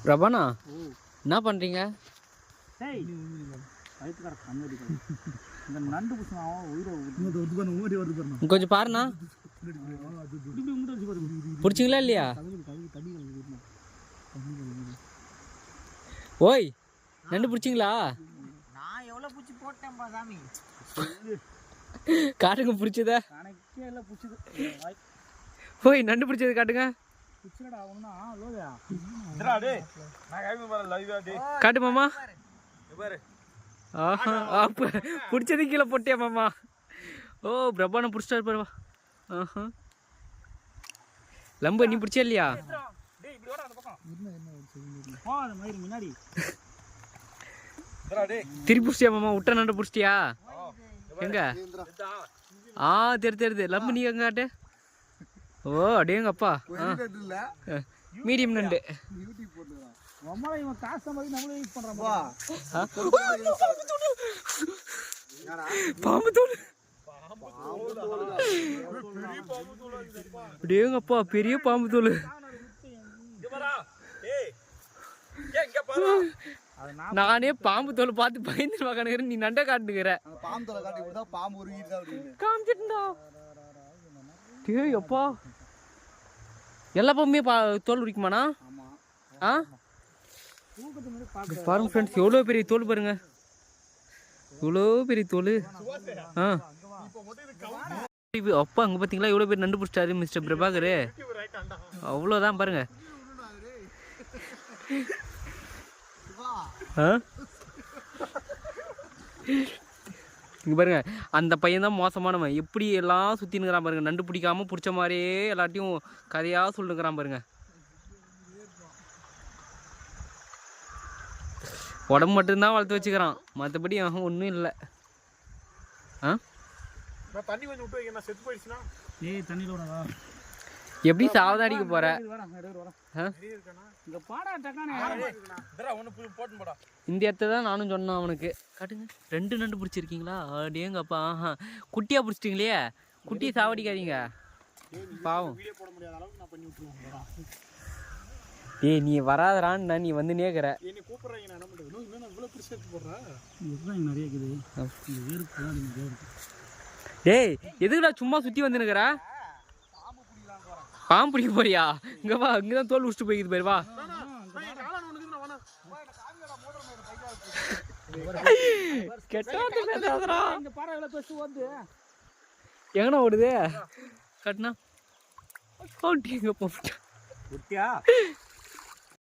பிரபானா என்ன பண்ணுறீங்க? கொஞ்சம் பாருண்ணா. பிடிச்சிங்களா இல்லையா? ஓய், நண்டு பிடிச்சிங்களா? நான் எவ்வளோ பிடிச்சி போட்டேன்ப்பா சாமி. காட்டுங்க பிடிச்சத. ஓய், நண்டு பிடிச்சது காட்டுங்க. காட்டு மாமா. பிடிச்சது கீழே போட்டியா மாமா? ஓ, பிரபான பிடிச்சிட்டாரு பாருவா. லம்பு நீ பிடிச்சா இல்லையா? திருப்பி பிடிச்சியா மாமா? விட்ட நண்டு பிடிச்சிட்டியா? எங்க? தெரியுது. லம்பு நீ எங்க காட்டு? ஓ, அடேங்கப்பா. மீடியம் நண்டு. பாம்பு தோல். அடேங்கப்பா, பெரிய பாம்பு தோல். நானே பாம்பு தோல் பார்த்து பயந்து பார்க்கணுங்கிற, நீ நண்டை காட்டுங்கிற. காமிச்சிட்டா அப்பா. எல்லா பாம்புமே தோல் உரிக்குமாண்ணா? பாருங்க ஃப்ரெண்ட்ஸ், எவ்வளோ பெரிய தோல் பாருங்க. இவ்வளோ பெரிய தோல். அப்பா அங்கே பார்த்தீங்களா எவ்வளோ பேர் நண்டு பிடிச்சிட்டாரு மிஸ்டர் பிரபாகர். அவ்வளோதான் பாருங்க. இங்கே பாருங்க, அந்த பையன் தான் மோசமானவன். எப்படி எல்லாம் சுற்றினுங்கிறான் பாருங்க. நண்டு பிடிக்காம பிடிச்ச மாதிரியே எல்லாத்தையும் கதையாக சொல்லுங்கிறான் பாருங்க. உடம்பு மட்டும்தான் வளர்த்து வச்சுக்கிறான், மற்றபடி அவன் ஒன்றும் இல்லை. தண்ணி கொஞ்சம் விட்டு வைக்க, செத்து போயிடுச்சுன்னா எப்படி சாவதாடிக்க போற? இந்த இடத்த தான் நானும் சொன்னேன் அவனுக்கு. காட்டுங்க, 2 நண்டு பிடிச்சிருக்கீங்களா? அப்படியேங்கப்பா. குட்டியா பிடிச்சிட்டிங்களே, குட்டியை சாவடிக்காதீங்க பாவம். ஏய், நீ வராதரான்னு நீ வந்து நேக்கிற. டேய், எதுக்குடா சும்மா சுற்றி வந்து நிற்கிற? பாம்பு பிடிக்க போறியா? இங்கே வா, இங்கே தான் தோல் உடிச்சிட்டு போய்க்குது பாரு. வா, எங்கண்ணா ஓடுது? கட்டினா எங்க போட்டா